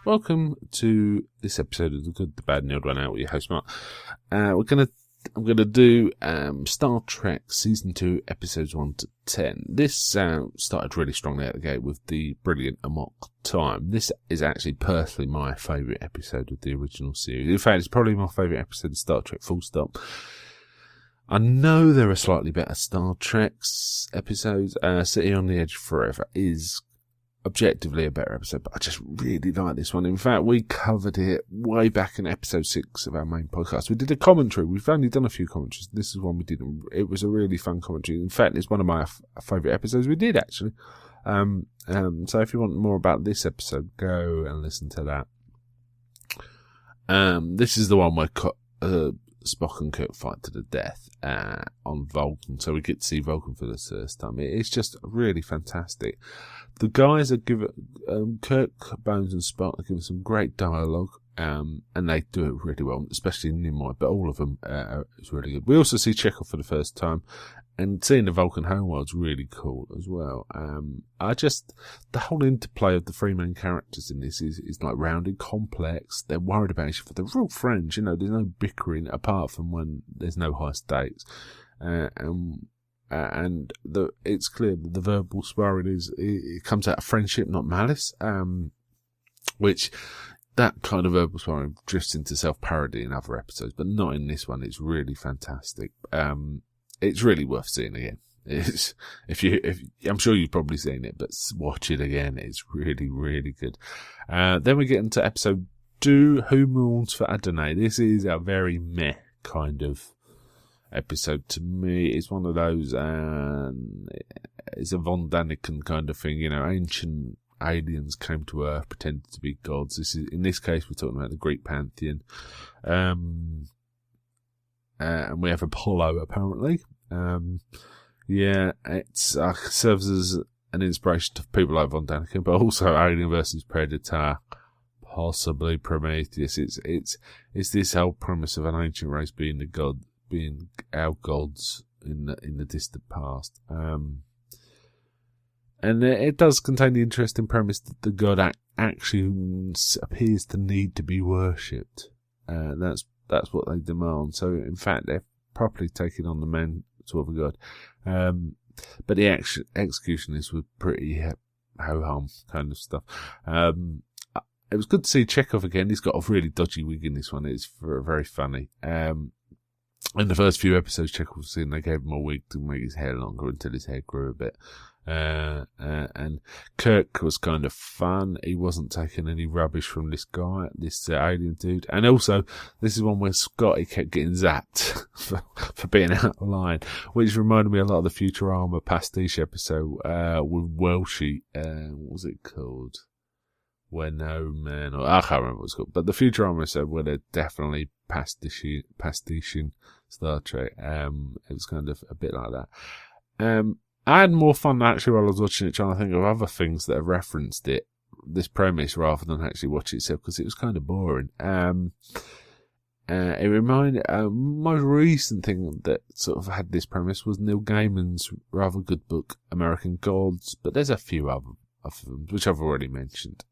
Welcome to this episode of The Good, The Bad and The Odd One Out with your host Mark. I'm gonna do Star Trek Season 2 Episodes 1 to 10. This started really strongly out the gate with the brilliant Amok Time. This is actually personally my favourite episode of the original series. In fact, it's probably my favourite episode of Star Trek, full stop. I know there are slightly better Star Trek episodes. City on the Edge Forever is objectively a better episode, but I just really like this one. In fact, we covered it way back in episode 6 of our main podcast. We did a commentary. We've only done a few commentaries. This is one we didn't. It was a really fun commentary. In fact, it's one of my favourite episodes we did, actually. So if you want more about this episode, go and listen to that. This is the one where Spock and Kirk fight to the death on Vulcan, so we get to see Vulcan for the first time. It's just really fantastic. The guys are giving Kirk, Bones and Spock are giving some great dialogue, and they do it really well, especially Nimoy, but all of them is really good. We also see Chekhov for the first time, and seeing the Vulcan homeworld's really cool as well. The whole interplay of the three main characters in this is like rounded, complex. They're worried about each other. They're real friends, there's no bickering apart from when there's no high stakes. It's clear that the verbal sparring it comes out of friendship, not malice. Which that kind of verbal sparring drifts into self-parody in other episodes, but not in this one. It's really fantastic. It's really worth seeing again. I'm sure you've probably seen it, but watch it again. It's really, really good. Then we get into episode 2, Who Mourns for Adonai. This is a very meh kind of episode to me. It's one of those, it's a Von Daniken kind of thing, ancient aliens came to Earth, pretended to be gods. In this case, we're talking about the Greek pantheon. And we have Apollo, apparently. It serves as an inspiration to people like Von Daniken, but also Alien vs Predator, possibly Prometheus. It's this whole premise of an ancient race being our gods in the distant past. And it does contain the interesting premise that the god actually appears to need to be worshipped. That's what they demand. So in fact, they're properly taking on the mantle of a god. But the executionist was pretty ho-hum kind of stuff. It was good to see Chekhov again. He's got a really dodgy wig in this one. It's very funny. In the first few episodes, Chekhov was in, they gave him a wig to make his hair longer until his hair grew a bit. And Kirk was kind of fun. He wasn't taking any rubbish from this guy, this alien dude. And also, this is one where Scotty kept getting zapped for being out of line, which reminded me a lot of the Futurama pastiche episode with Welshie. What was it called? Where no man, or I can't remember what it's called, but the Futurama episode where they're definitely pastiching Star Trek. It was kind of a bit like that. I had more fun actually while I was watching it, trying to think of other things that have referenced this premise, rather than actually watch it itself, because it was kind of boring. It reminded, most recent thing that sort of had this premise was Neil Gaiman's rather good book, American Gods, but there's a few other of them, which I've already mentioned.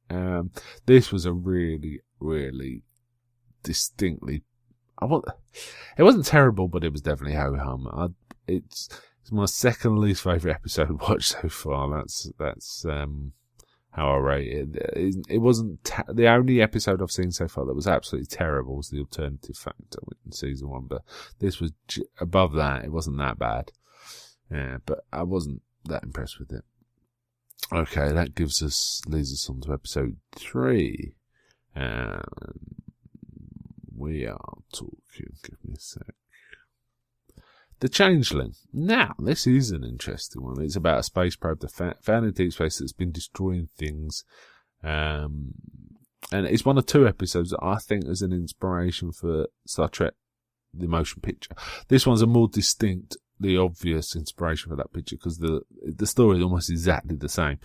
This was a really, really distinctly, it wasn't terrible, but it was definitely ho-hum. It's my second least favourite episode watched so far. That's how I rate it. It wasn't the only episode I've seen so far that was absolutely terrible was the Alternative Factor in season 1, but this was above that. It wasn't that bad. Yeah, but I wasn't that impressed with it. Okay, that leads us on to episode 3. We are talking, give me a sec. The Changeling. Now, this is an interesting one. It's about a space probe found in deep space that's been destroying things. And it's one of 2 episodes that I think is an inspiration for Star Trek, the motion picture. This one's a more distinctly obvious inspiration for that picture because the story is almost exactly the same.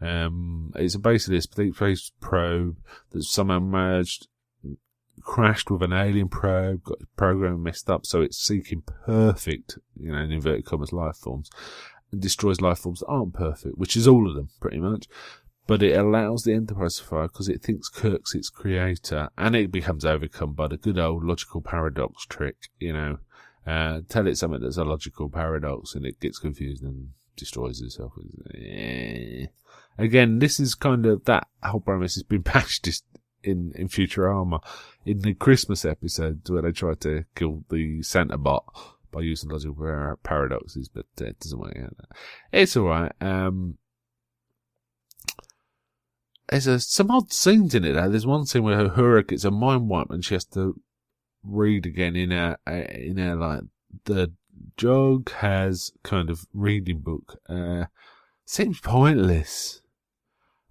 It's basically a space probe that's somehow merged, crashed with an alien probe, got the program messed up, so it's seeking perfect, in inverted commas, life forms, and destroys life forms that aren't perfect, which is all of them, pretty much. But it allows the Enterprise to fire because it thinks Kirk's its creator, and it becomes overcome by the good old logical paradox trick, tell it something that's a logical paradox, and it gets confused and destroys itself. Again, this is kind of, that whole premise has been patched in Futurama, in the Christmas episode where they tried to kill the Santa bot by using logical paradoxes, but it doesn't work out. It's alright. There's some odd scenes in it, though. There's one scene where Uhura gets a mind wipe and she has to read again in her like, the Jog has kind of reading book. Seems pointless.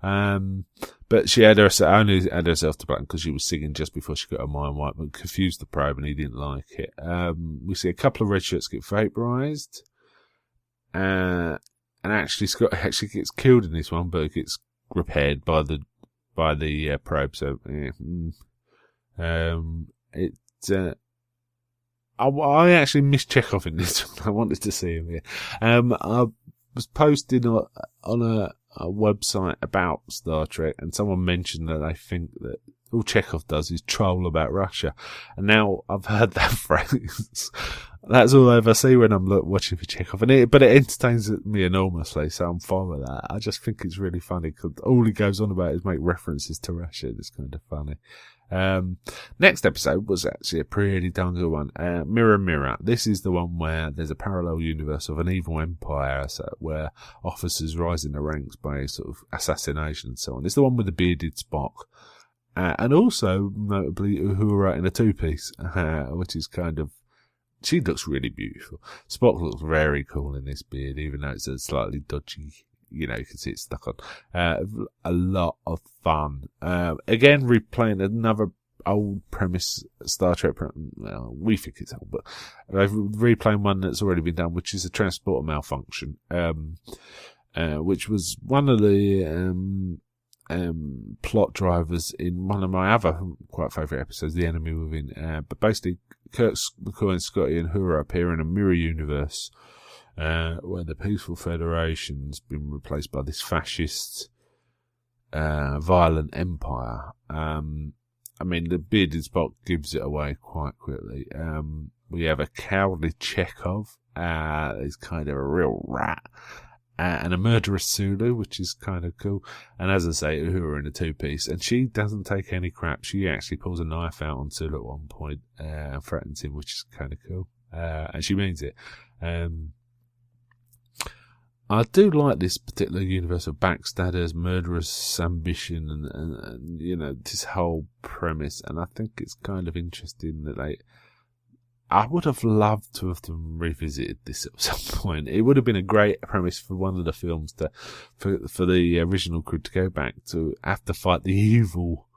But she only had herself to blame because she was singing just before she got her mind wiped and confused the probe and he didn't like it. We see a couple of red shirts get vaporized. And actually Scott actually gets killed in this one, but it gets repaired by the probe. So, I actually missed Chekhov in this one. I wanted to see him here. I was posting on a website about Star Trek, and someone mentioned that they think that all Chekhov does is troll about Russia. And now I've heard that phrase. That's all I ever see when I'm watching for Chekhov. But it entertains me enormously, so I'm fine with that. I just think it's really funny because all he goes on about is make references to Russia. It's kind of funny. Next episode was actually a pretty darn good one. Mirror Mirror. This is the one where there's a parallel universe of an evil empire, where officers rise in the ranks by sort of assassination and so on. It's the one with the bearded Spock. And also, notably, Uhura in a two-piece, which is kind of, she looks really beautiful. Spock looks very cool in this beard, even though it's a slightly dodgy, you can see it's stuck on. A lot of fun. Again, replaying another old premise, Star Trek, well, we think it's old, but they've replaying one that's already been done, which is a transporter malfunction, which was one of the, plot drivers in one of my other quite favourite episodes, The Enemy Within. But basically, Kirk, McCoy, and Scotty and Uhura appear in a mirror universe, where the Peaceful Federation's been replaced by this fascist, violent empire. The bearded Spock gives it away quite quickly. We have a cowardly Chekhov, he's kind of a real rat. And a murderous Sulu, which is kind of cool. And as I say, Uhura in a two-piece. And she doesn't take any crap. She actually pulls a knife out on Sulu at one point, and threatens him, which is kind of cool. And she means it. I do like this particular universe of backstabbers, murderous ambition, and this whole premise. And I think it's kind of interesting that I would have loved to have them revisited this at some point. It would have been a great premise for one of the films for the original crew to go back to have to fight the evil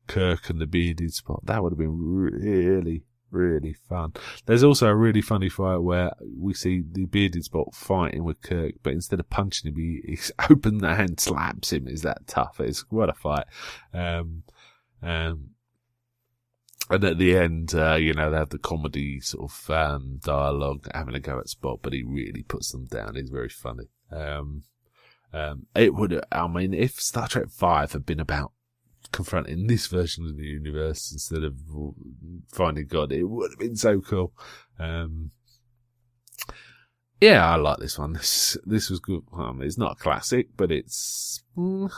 Kirk and the bearded Spock. That would have been really, really fun. There's also a really funny fight where we see the bearded Spock fighting with Kirk, but instead of punching him, he opens the hand, slaps him. Is that tough? It's what a fight. And at the end, they have the comedy sort of dialogue, having a go at Spock, but he really puts them down. He's very funny. It would, if Star Trek V had been about confronting this version of the universe instead of finding God, it would have been so cool. Yeah, I like this one. This was good. It's not a classic, but it's, let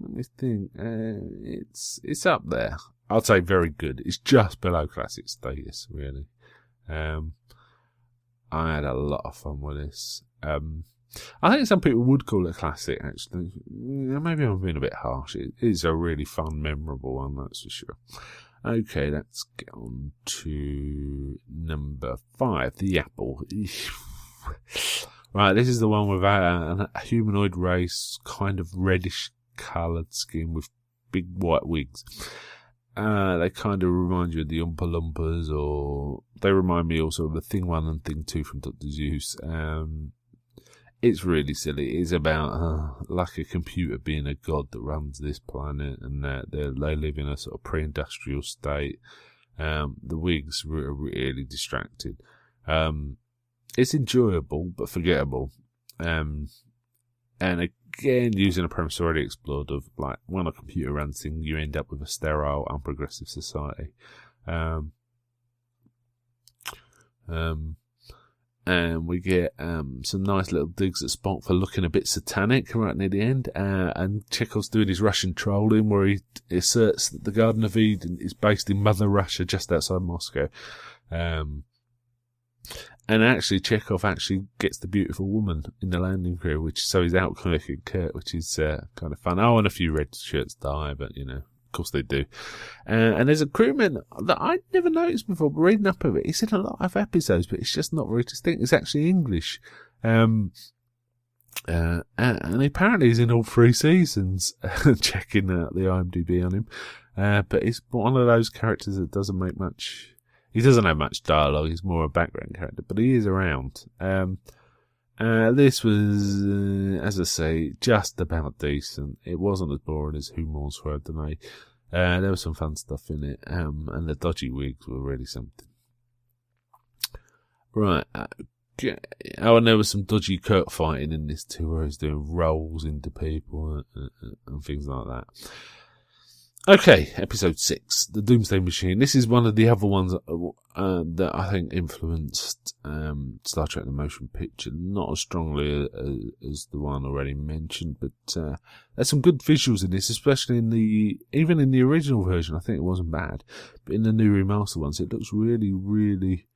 me think, it's up there. I'd say very good. It's just below classic status, really. I had a lot of fun with this. I think some people would call it classic, actually. Maybe I'm being a bit harsh. It is a really fun, memorable one, that's for sure. Okay, let's get on to number 5, The Apple. Right, this is the one with a humanoid race, kind of reddish coloured skin with big white wigs. They kind of remind you of the Oompa Loompas, or they remind me also of the Thing 1 and Thing 2 from Dr. Zeus. it's really silly. It's about like a computer being a god that runs this planet, and they live in a sort of pre-industrial state. The wigs were really distracted. It's enjoyable but forgettable. And again, using a premise already explored of like when a computer runs things, you end up with a sterile, unprogressive society. And we get some nice little digs at Spock for looking a bit satanic right near the end. And Chekhov's doing his Russian trolling where he asserts that the Garden of Eden is based in Mother Russia, just outside Moscow. And actually, Chekhov actually gets the beautiful woman in the landing crew, so he's out clicking Kurt, which is kind of fun. Oh, and a few red shirts die, but of course they do. And there's a crewman that I'd never noticed before, but reading up of it, he's in a lot of episodes, but it's just not very distinct. It's actually English. And apparently he's in all 3 seasons, checking out the IMDb on him. But he's one of those characters that doesn't make much... He doesn't have much dialogue, he's more a background character, but he is around. This was, as I say, just about decent. It wasn't as boring as Who Mourns for Adonai. There was some fun stuff in it, and the dodgy wigs were really something. Right. Oh, and there was some dodgy Kurt fighting in this too, where he's doing rolls into people and things like that. Okay, episode 6, The Doomsday Machine. This is one of the other ones that I think influenced Star Trek The Motion Picture, not as strongly as the one already mentioned, but there's some good visuals in this, especially even in the original version. I think it wasn't bad, but in the new remaster ones, it looks really, really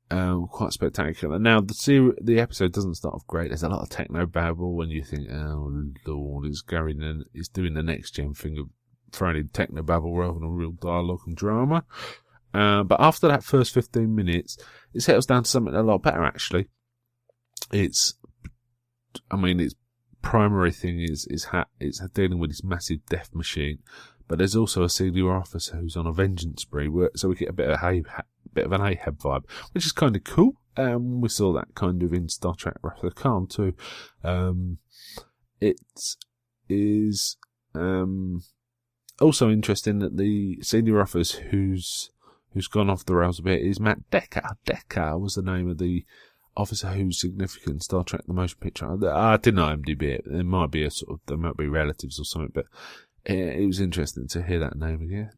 quite spectacular. Now, the episode doesn't start off great. There's a lot of techno babble when you think, oh Lord, he's doing the next gen thing of throwing in techno babble rather than real dialogue and drama. But after that first 15 minutes, it settles down to something a lot better, actually. Its primary thing is dealing with this massive death machine. But there's also a senior officer who's on a vengeance spree, so we get a bit of an Ahab vibe, which is kind of cool. We saw that kind of in Star Trek Wrath of the Khan too. It is also interesting that the senior officer who's gone off the rails a bit is Matt Decker. Decker was the name of the officer who's significant in Star Trek The Motion Picture. I didn't know IMDb it. There might be there might be relatives or something, but it was interesting to hear that name again.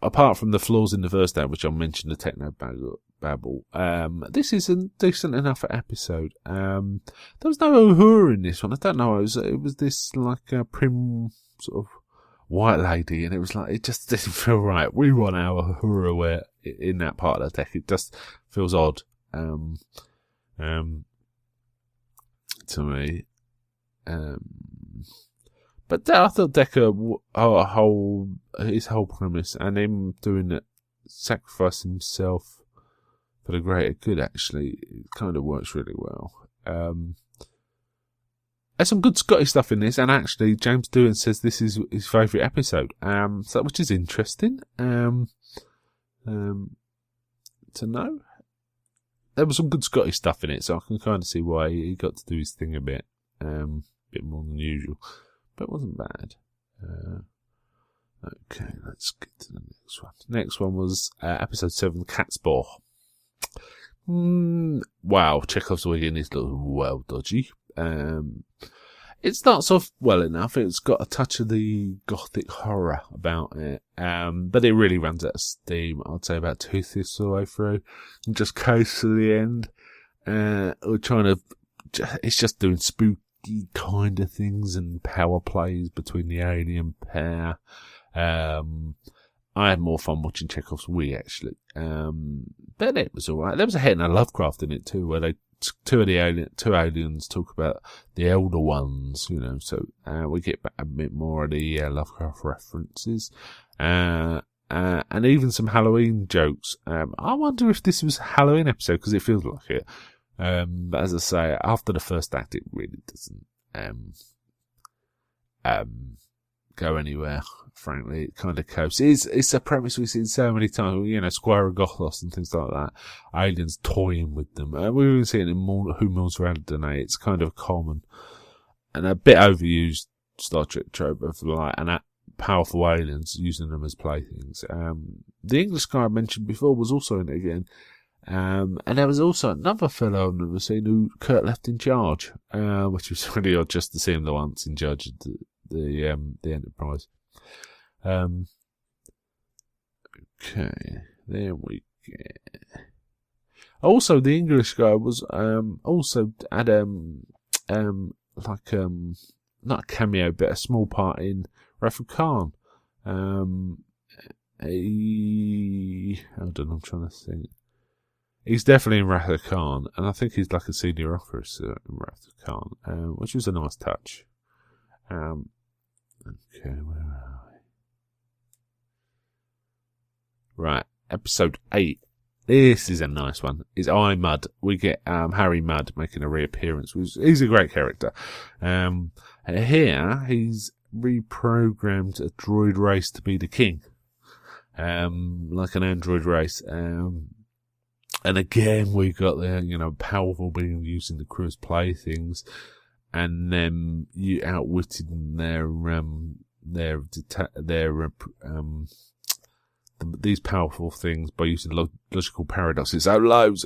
Apart from the flaws in the first hour, which I mentioned, the techno babble, this is a decent enough episode. There was no Uhura in this one. I don't know. It was this like a prim sort of white lady, and it was like, it just didn't feel right. We want our Uhura in that part of the deck. It just feels odd, to me. But I thought Decker, his whole premise, and him doing it, sacrificing himself for the greater good, actually, it kind of works really well. There's some good Scotty stuff in this, and actually, James Doohan says this is his favourite episode, which is interesting to know. There was some good Scotty stuff in it, so I can kind of see why he got to do his thing a bit more than usual. But it wasn't bad. Okay, let's get to the next one. Next one was episode 7, Catspaw. Wow, Chekhov's wig in this looks well dodgy. It starts off well enough. It's got a touch of the gothic horror about it. But it really runs out of steam. I'd say about 2/5 of the way through. And just coasts to the end. It's just doing spooky kind of things and power plays between the alien pair. I had more fun watching Chekhov's wig, actually. But it was alright. There was a hit and a Lovecraft in it too, where two aliens talk about the Elder Ones, so we get a bit more of the Lovecraft references. And even some Halloween jokes. I wonder if this was a Halloween episode, because it feels like it. But as I say, after the first act, it really doesn't go anywhere. Frankly, it kind of coasts. It's a premise we've seen so many times. You know, Squire of Gothos and things like that. Aliens toying with them. We've even seen it in Who Mourns for Adonai. It's kind of common and a bit overused Star Trek trope of like powerful aliens using them as playthings. The English guy I mentioned before was also in it again. And there was also another fellow I've never seen who Kurt left in charge, which was really odd just to see him the once in charge of the Enterprise. Okay, there we go. Also, the English guy was also had not a cameo but a small part in Wrath of Khan. Hold on, I'm trying to think. He's definitely in Wrath of Khan, and I think he's like a senior officer in Wrath of Khan, which was a nice touch. Okay, where are we? Right, episode 8. This is a nice one. It's I Mudd. We get Harry Mudd making a reappearance. He's a great character. Here, he's reprogrammed a droid race to be the king. Like an android race. And again, we got the, powerful being using the crew as playthings, and then you outwitted these powerful things by using logical paradoxes. So loads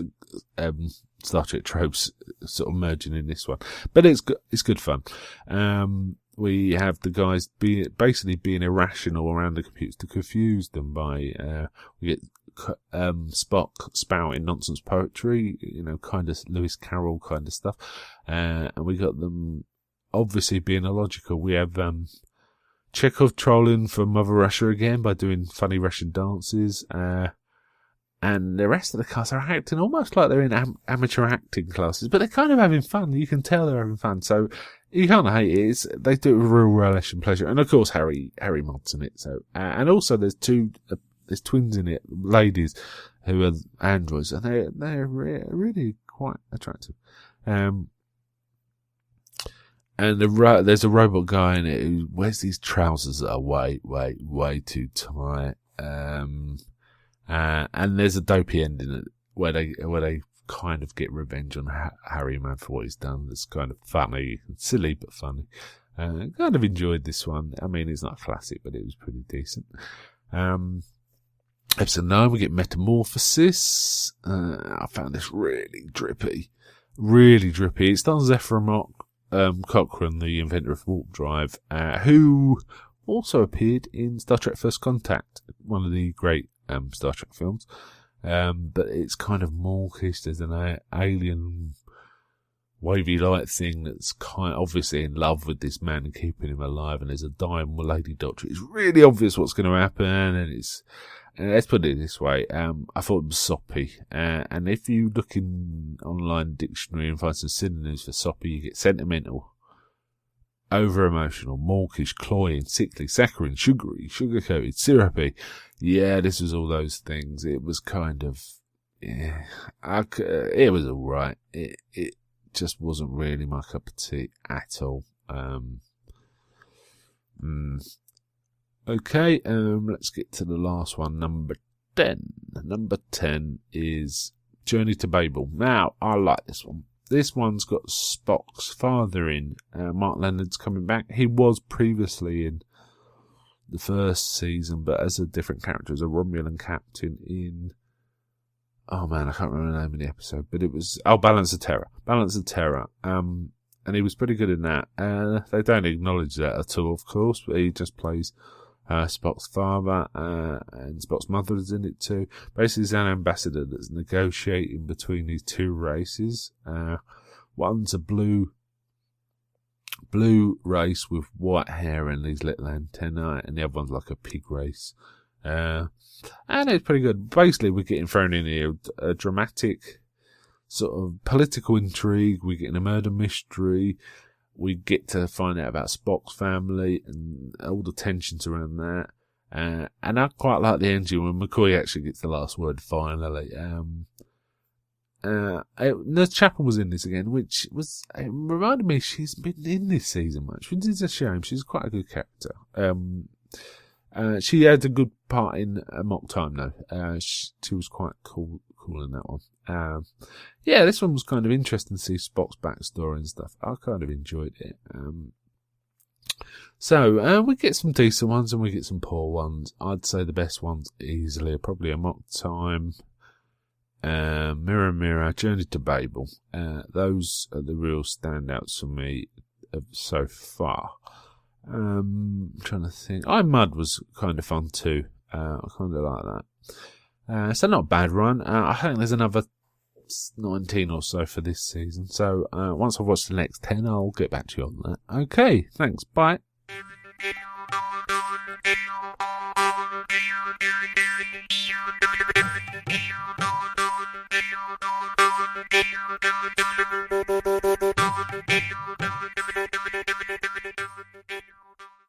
of Star Trek tropes sort of merging in this one, but it's good fun. We have the guys basically being irrational around the computers to confuse them by we get Spock spouting nonsense poetry, kind of Lewis Carroll kind of stuff, and we got them obviously being illogical. We have Chekhov trolling for Mother Russia again by doing funny Russian dances, and the rest of the cast are acting almost like they're in amateur acting classes, but they're kind of having fun. You can tell they're having fun, so you can't hate it. They do it with real relish and pleasure, and of course Harry Mudd's in it. So, and also there's twins in it, ladies who are androids, and they're really quite attractive. And there's a robot guy in it who wears these trousers that are way too tight. And there's a dopey ending where they kind of get revenge on Harry Mudd for what he's done. That's kind of funny, silly but funny. Kind of enjoyed this one. I mean, it's not a classic, but it was pretty decent. Episode 9, we get Metamorphosis. I found this really drippy. It stars Zephyr Cochrane, the inventor of warp drive, who also appeared in Star Trek First Contact, one of the great Star Trek films. But it's kind of mawkish. There's an alien wavy light thing that's kind of obviously in love with this man and keeping him alive, and there's a dying lady doctor. It's really obvious what's going to happen, and let's put it this way, I thought it was soppy, and if you look in online dictionary and find some synonyms for soppy, you get sentimental, over-emotional, mawkish, cloying, sickly, saccharine, sugary, sugar-coated, syrupy. Yeah, this was all those things. It was kind of, it was alright. It just wasn't really my cup of tea at all. Okay, let's get to the last one, number 10. Number 10 is Journey to Babel. Now, I like this one. This one's got Spock's father in. Mark Leonard's coming back. He was previously in the first season, but as a different character, as a Romulan captain in... Oh man, I can't remember the name of the episode, but it was... Balance of Terror. Balance of Terror. And he was pretty good in that. They don't acknowledge that at all, of course, but he just plays... Spock's father, and Spock's mother is in it too. Basically, he's an ambassador that's negotiating between these two races. One's a blue race with white hair and these little antennae, and the other one's like a pig race. And it's pretty good. Basically, we're getting thrown in here a dramatic sort of political intrigue. We're getting a murder mystery. We get to find out about Spock's family and all the tensions around that. And I quite like the ending when McCoy actually gets the last word finally. Nurse Chapel was in this again, which was, it reminded me she's been in this season much, which is a shame. She's quite a good character. She had a good part in Mock Time though. She was quite cool in that one. Yeah, this one was kind of interesting to see Spock's backstory and stuff. I kind of enjoyed it. So we get some decent ones and we get some poor ones. I'd say the best ones easily are probably a Mock Time, Mirror Mirror, Journey to Babel. Those are the real standouts for me so far. I'm trying to think. Mud was kind of fun too. I kind of like that. So not a bad run. I think there's another 19 or so for this season. So once I've watched the next 10, I'll get back to you on that. Okay, thanks. Bye.